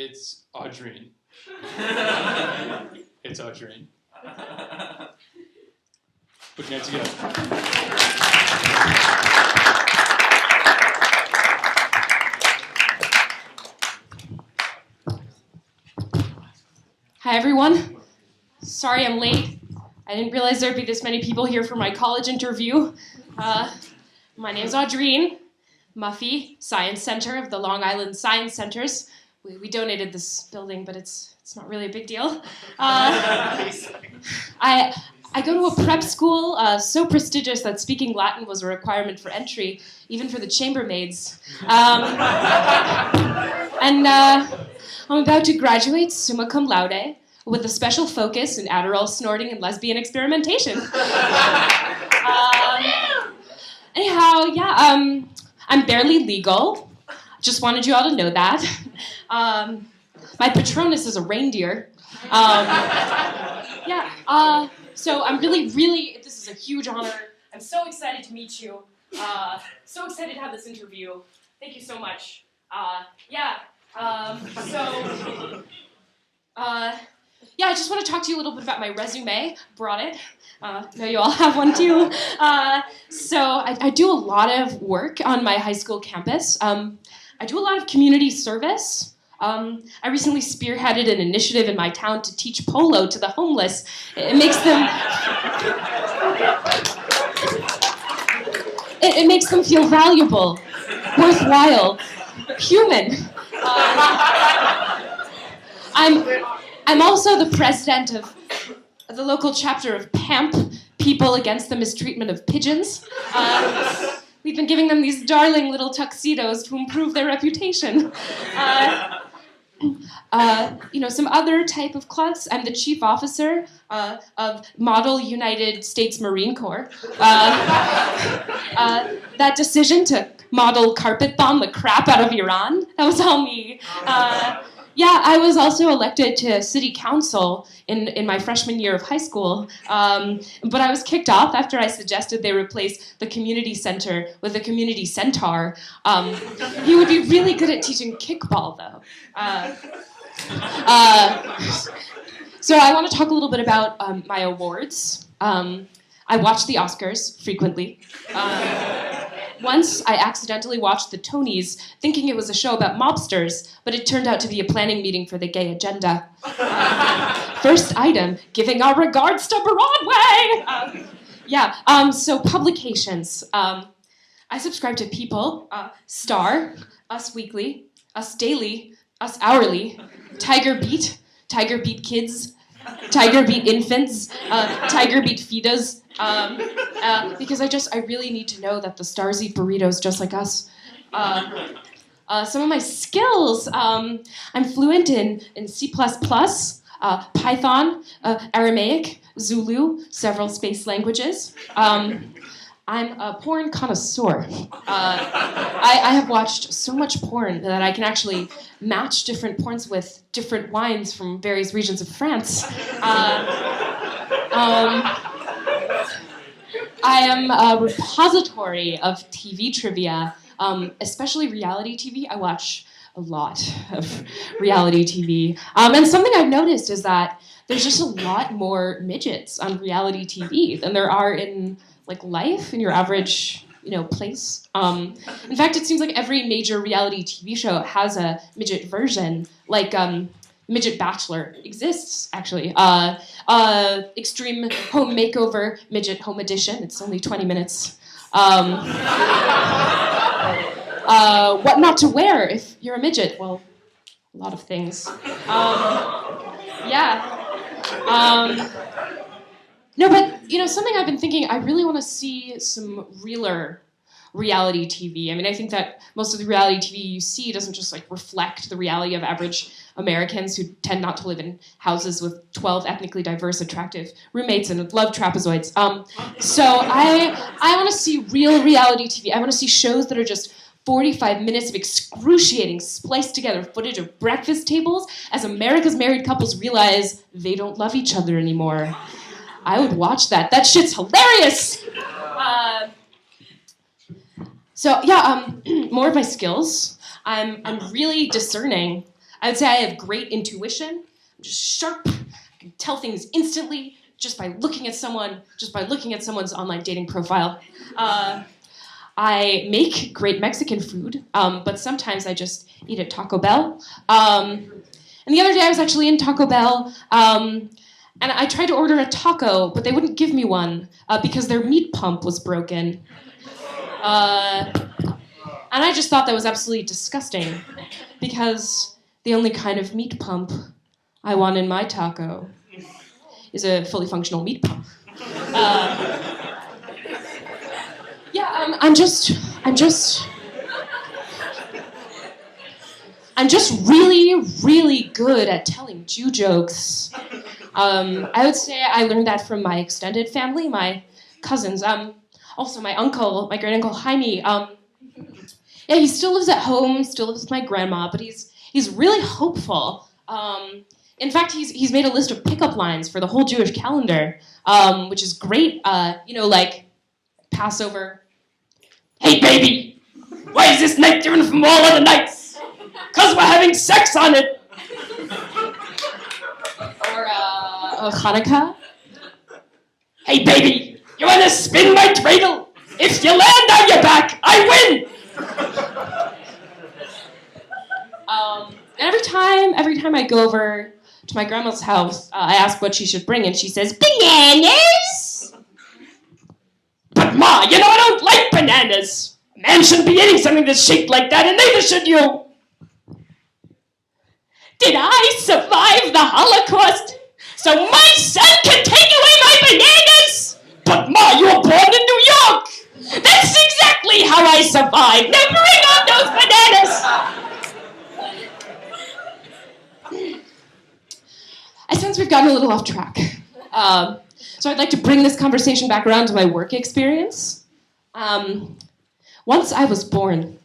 It's Audrine. It's Audrine. Put your hands together. Hi, everyone. Sorry I'm late. I didn't realize there'd be this many people here for my college interview. My name's Audrine. Muffy, Science Center of the Long Island Science Centers. We donated this building, but it's not really a big deal. I go to a prep school so prestigious that speaking Latin was a requirement for entry, even for the chambermaids. And I'm about to graduate summa cum laude with a special focus in Adderall snorting and lesbian experimentation. I'm barely legal. Just wanted you all to know that. My Patronus is a reindeer. So I'm really, this is a huge honor. I'm so excited to meet you. So excited to have this interview. Thank you so much. I just want to talk to you a little bit about my resume. Brought it. Know you all have one too. I do a lot of work on my high school campus. I do a lot of community service. I recently spearheaded an initiative in my town to teach polo to the homeless. It makes them feel valuable, worthwhile, human. I'm also the president of the local chapter of PAMP, People Against the Mistreatment of Pigeons. We've been giving them these darling little tuxedos to improve their reputation. Some other type of clubs. I'm the chief officer of Model United States Marine Corps. That decision to model carpet bomb the crap out of Iran, that was all me. I was also elected to city council in my freshman year of high school, but I was kicked off after I suggested they replace the community center with a community centaur. He would be really good at teaching kickball, though. So I want to talk a little bit about my awards. I watch the Oscars frequently. Once, I accidentally watched the Tonys, thinking it was a show about mobsters, but it turned out to be a planning meeting for the gay agenda. First item, giving our regards to Broadway! So publications. I subscribe to People, Star, Us Weekly, Us Daily, Us Hourly, Tiger Beat Kids, Tiger Beat Infants, Tiger Beat Fetas, because I really need to know that the stars eat burritos just like us. Some of my skills, I'm fluent in C++, Python, Aramaic, Zulu, several space languages. I'm a porn connoisseur. I have watched so much porn that I can actually match different porns with different wines from various regions of France. I am a repository of TV trivia, especially reality TV. I watch a lot of reality TV. And something I've noticed is that there's just a lot more midgets on reality TV than there are in life, in your average, place. In fact, it seems like every major reality TV show has a midget version, Midget Bachelor exists, actually. Extreme Home Makeover, Midget Home Edition. It's only 20 minutes. What not to wear if you're a midget? Well, a lot of things. No, but, something I've been thinking, I really want to see some realer reality TV. I mean, I think that most of the reality TV you see doesn't just reflect the reality of average Americans who tend not to live in houses with 12 ethnically diverse, attractive roommates and love trapezoids. So I want to see real reality TV. I want to see shows that are just 45 minutes of excruciating, spliced together footage of breakfast tables as America's married couples realize they don't love each other anymore. I would watch that. That shit's hilarious! More of my skills. I'm really discerning. I would say I have great intuition. I'm just sharp. I can tell things instantly just by looking at someone's online dating profile. I make great Mexican food, but sometimes I just eat at Taco Bell. And the other day I was actually in Taco Bell, and I tried to order a taco, but they wouldn't give me one because their meat pump was broken. And I just thought that was absolutely disgusting because the only kind of meat pump I want in my taco is a fully functional meat pump. I'm just really, really good at telling Jew jokes. I would say I learned that from my extended family, my cousins. Also my uncle, my great uncle Jaime. Yeah, he still lives at home, still lives with my grandma, but he's really hopeful. In fact, he's made a list of pickup lines for the whole Jewish calendar, which is great. Like Passover. Hey, baby, why is this night different from all other nights? 'Cause we're having sex on it. Or Hanukkah. Hey, baby, you want to spin my dreidel? If you land on your back, I win. And every time I go over to my grandma's house, I ask what she should bring, and she says, bananas! But Ma, you know I don't like bananas. A man shouldn't be eating something that's shaped like that, and neither should you. Did I survive the Holocaust so my son can take away my bananas? But Ma, you were born in New York. That's exactly how I survived. Now bring on those bananas. I sense we've gotten a little off track. So I'd like to bring this conversation back around to my work experience. Once I was born.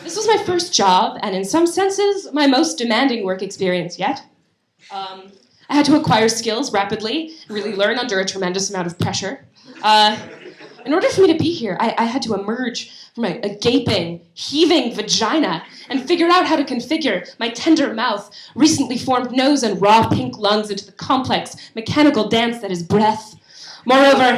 This was my first job, and in some senses, my most demanding work experience yet. I had to acquire skills rapidly, really learn under a tremendous amount of pressure. In order for me to be here, I had to emerge from a gaping, heaving vagina and figure out how to configure my tender mouth, recently formed nose, and raw pink lungs into the complex, mechanical dance that is breath. Moreover,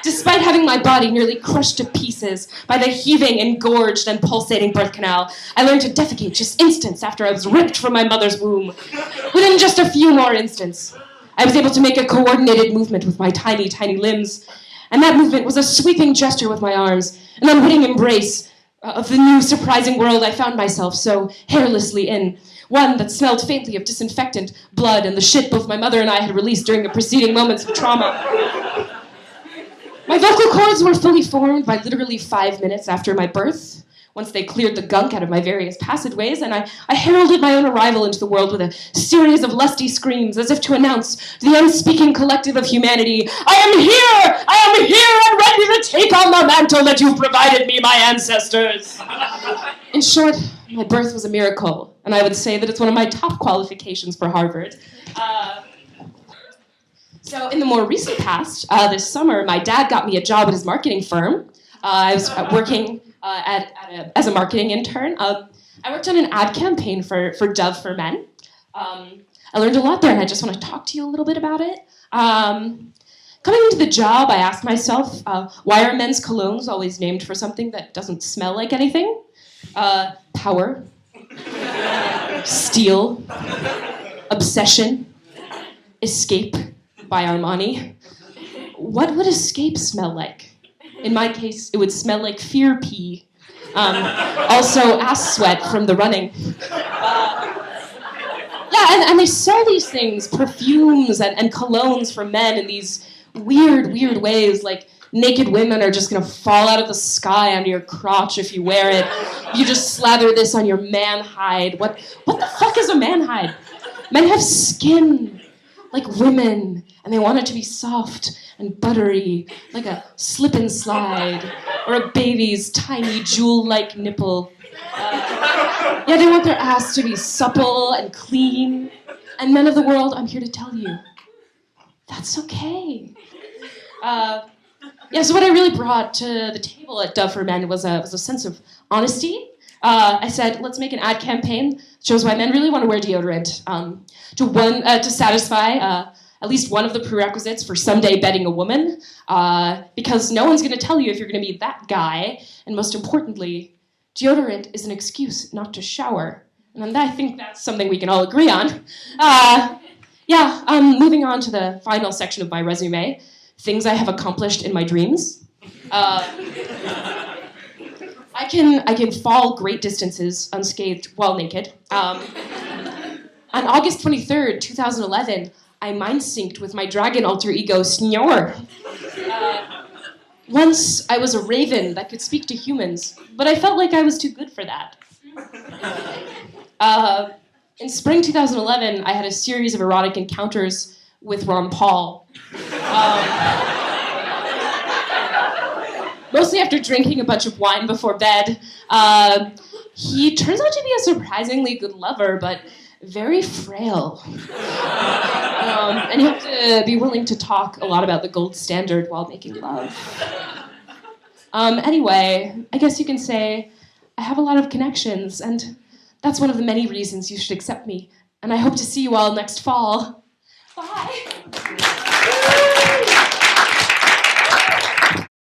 despite having my body nearly crushed to pieces by the heaving, engorged, and pulsating birth canal, I learned to defecate just instants after I was ripped from my mother's womb. Within just a few more instants, I was able to make a coordinated movement with my tiny, tiny limbs, and that movement was a sweeping gesture with my arms, an unwitting embrace of the new, surprising world I found myself so hairlessly in. One that smelled faintly of disinfectant, blood, and the shit both my mother and I had released during the preceding moments of trauma. My vocal cords were fully formed by literally 5 minutes after my birth, once they cleared the gunk out of my various passageways, and I heralded my own arrival into the world with a series of lusty screams, as if to announce to the unspeaking collective of humanity, I am here and ready to take on the mantle that you've provided me, my ancestors. In short, my birth was a miracle, and I would say that it's one of my top qualifications for Harvard. So in the more recent past, this summer, my dad got me a job at his marketing firm. I was working as a marketing intern. I worked on an ad campaign for Dove for Men. I learned a lot there, and I just want to talk to you a little bit about it. Coming into the job, I asked myself, why are men's colognes always named for something that doesn't smell like anything? Power, steel, obsession, escape by Armani. What would escape smell like? In my case, it would smell like fear pee. Also ass sweat from the running. And they sell these things, perfumes and colognes for men in these weird ways, like naked women are just gonna fall out of the sky onto your crotch if you wear it. You just slather this on your man hide. What the fuck is a man hide? Men have skin, like women, and they want it to be soft and buttery, like a slip and slide, or a baby's tiny jewel-like nipple. They want their ass to be supple and clean. And men of the world, I'm here to tell you, that's okay. So what I really brought to the table at Dove for Men was a sense of honesty, I said, let's make an ad campaign that shows why men really want to wear deodorant to satisfy at least one of the prerequisites for someday bedding a woman, because no one's going to tell you if you're going to be that guy, and most importantly, deodorant is an excuse not to shower. And I think that's something we can all agree on. Moving on to the final section of my resume, things I have accomplished in my dreams. I can fall great distances unscathed while naked. On August 23rd, 2011, I mind-synced with my dragon alter ego, Snore. Once, I was a raven that could speak to humans, but I felt like I was too good for that. In spring 2011, I had a series of erotic encounters with Ron Paul. Mostly after drinking a bunch of wine before bed. He turns out to be a surprisingly good lover, but very frail. And you have to be willing to talk a lot about the gold standard while making love. Anyway, I guess you can say I have a lot of connections, and that's one of the many reasons you should accept me. And I hope to see you all next fall. Bye.